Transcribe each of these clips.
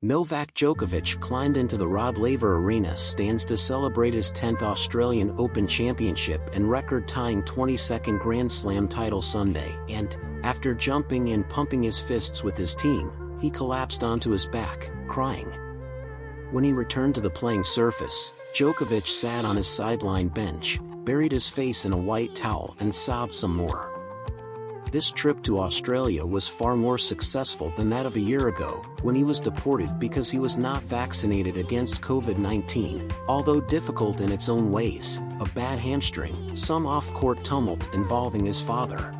Novak Djokovic climbed into the Rod Laver Arena stands to celebrate his 10th Australian Open Championship and record-tying 22nd Grand Slam title Sunday, and, after jumping and pumping his fists with his team, he collapsed onto his back, crying. When he returned to the playing surface, Djokovic sat on his sideline bench, buried his face in a white towel and sobbed some more. This trip to Australia was far more successful than that of a year ago, when he was deported because he was not vaccinated against COVID-19, although difficult in its own ways, a bad hamstring, some off-court tumult involving his father.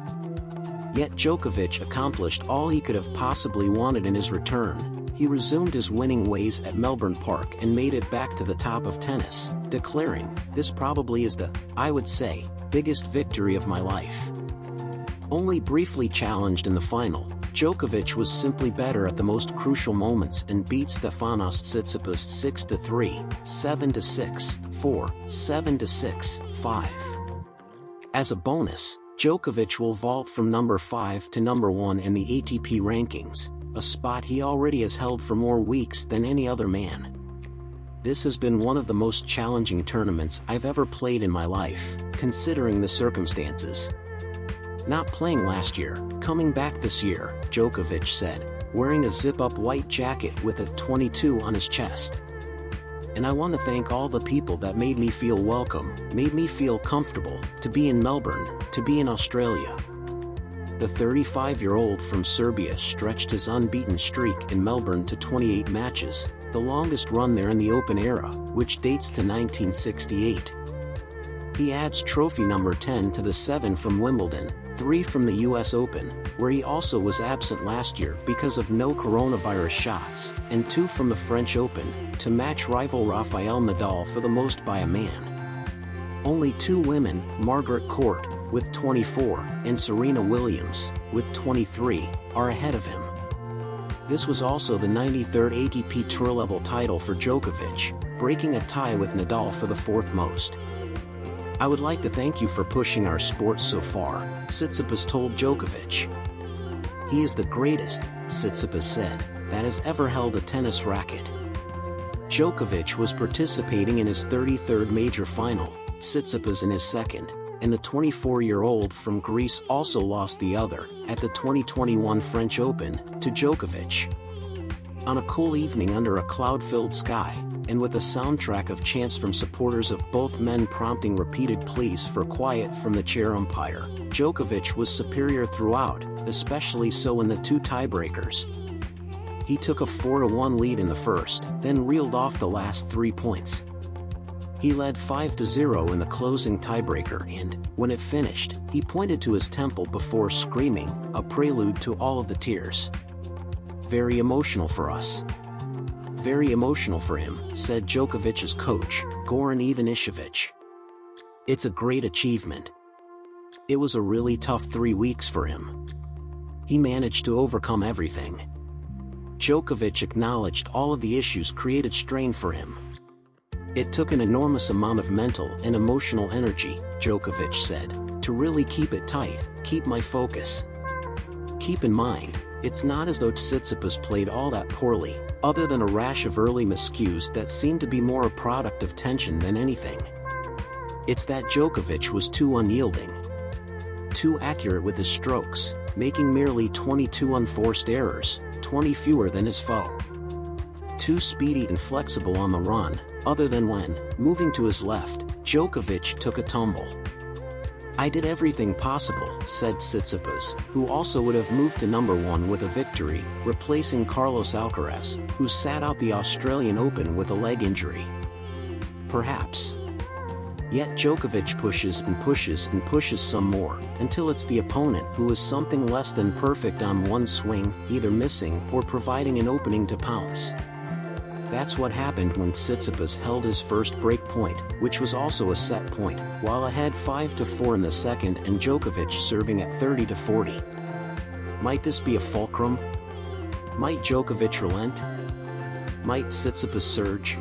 Yet Djokovic accomplished all he could have possibly wanted in his return. He resumed his winning ways at Melbourne Park and made it back to the top of tennis, declaring, "This probably is the, I would say, biggest victory of my life." Only briefly challenged in the final, Djokovic was simply better at the most crucial moments and beat Stefanos Tsitsipas 6-3, 7-6, 4, 7-6, 5. As a bonus, Djokovic will vault from number 5 to number 1 in the ATP rankings, a spot he already has held for more weeks than any other man. This has been one of the most challenging tournaments I've ever played in my life, considering the circumstances. Not playing last year, coming back this year, Djokovic said, wearing a zip-up white jacket with a 22 on his chest. And I want to thank all the people that made me feel welcome, made me feel comfortable, to be in Melbourne, to be in Australia. The 35-year-old from Serbia stretched his unbeaten streak in Melbourne to 28 matches, the longest run there in the Open era, which dates to 1968. He adds trophy number 10 to the 7 from Wimbledon, 3 from the US Open, where he also was absent last year because of no coronavirus shots, and 2 from the French Open, to match rival Rafael Nadal for the most by a man. Only 2 women, Margaret Court, with 24, and Serena Williams, with 23, are ahead of him. This was also the 93rd ATP Tour level title for Djokovic, breaking a tie with Nadal for the 4th most. "I would like to thank you for pushing our sport so far," Tsitsipas told Djokovic. "He is the greatest," Tsitsipas said, "that has ever held a tennis racket." Djokovic was participating in his 33rd major final, Tsitsipas in his second, and the 24-year-old from Greece also lost the other, at the 2021 French Open, to Djokovic. On a cool evening under a cloud-filled sky, and with a soundtrack of chants from supporters of both men prompting repeated pleas for quiet from the chair umpire, Djokovic was superior throughout, especially so in the 2 tiebreakers. He took a 4-1 lead in the first, then reeled off the last 3 points. He led 5-0 in the closing tiebreaker and, when it finished, he pointed to his temple before screaming, a prelude to all of the tears. "Very emotional for us. Very emotional for him," said Djokovic's coach, Goran Ivanišević. "It's a great achievement. It was a really tough 3 weeks for him. He managed to overcome everything." Djokovic acknowledged all of the issues created strain for him. "It took an enormous amount of mental and emotional energy," Djokovic said, "to really keep it tight, keep my focus. Keep in mind, it's not as though Tsitsipas played all that poorly, other than a rash of early miscues that seemed to be more a product of tension than anything. It's that Djokovic was too unyielding, too accurate with his strokes, making merely 22 unforced errors, 20 fewer than his foe. Too speedy and flexible on the run, other than when, moving to his left, Djokovic took a tumble. I did everything possible," said Tsitsipas, who also would have moved to number 1 with a victory, replacing Carlos Alcaraz, who sat out the Australian Open with a leg injury. "Perhaps. Yet Djokovic pushes and pushes and pushes some more, until it's the opponent who is something less than perfect on one swing, either missing or providing an opening to pounce." That's what happened when Tsitsipas held his first break point, which was also a set point, while ahead 5-4 in the second and Djokovic serving at 30-40. Might this be a fulcrum? Might Djokovic relent? Might Tsitsipas surge?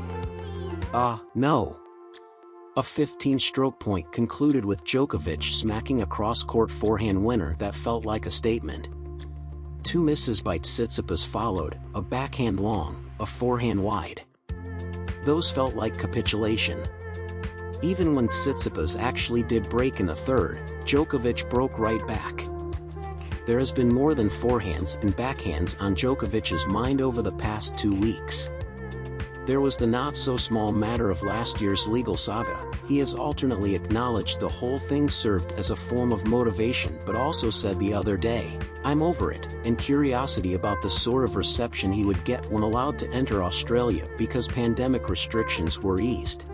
No. A 15-stroke point concluded with Djokovic smacking a cross-court forehand winner that felt like a statement. 2 misses by Tsitsipas followed, a backhand long, a forehand wide. Those felt like capitulation. Even when Tsitsipas actually did break in the third, Djokovic broke right back. There has been more than forehands and backhands on Djokovic's mind over the past 2 weeks. There was the not-so-small matter of last year's legal saga. He has alternately acknowledged the whole thing served as a form of motivation but also said the other day, "I'm over it," and curiosity about the sort of reception he would get when allowed to enter Australia because pandemic restrictions were eased.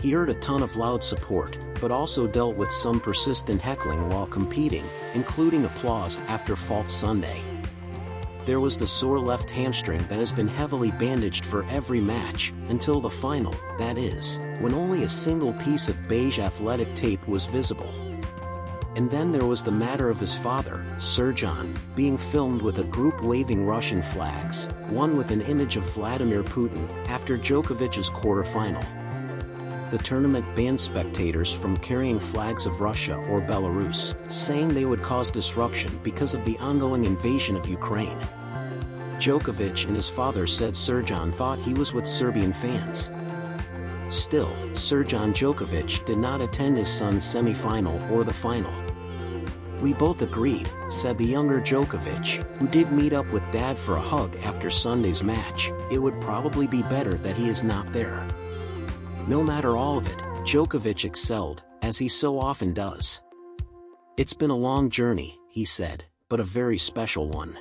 He earned a ton of loud support, but also dealt with some persistent heckling while competing, including applause after False Sunday. There was the sore left hamstring that has been heavily bandaged for every match, until the final, that is, when only a single piece of beige athletic tape was visible. And then there was the matter of his father, Serjan, being filmed with a group waving Russian flags, one with an image of Vladimir Putin, after Djokovic's quarterfinal. The tournament banned spectators from carrying flags of Russia or Belarus, saying they would cause disruption because of the ongoing invasion of Ukraine. Djokovic and his father said Serjan thought he was with Serbian fans. Still, Serjan Djokovic did not attend his son's semi-final or the final. "We both agreed," said the younger Djokovic, who did meet up with Dad for a hug after Sunday's match. "It would probably be better that he is not there." No matter all of it, Djokovic excelled, as he so often does. "It's been a long journey," he said, "but a very special one."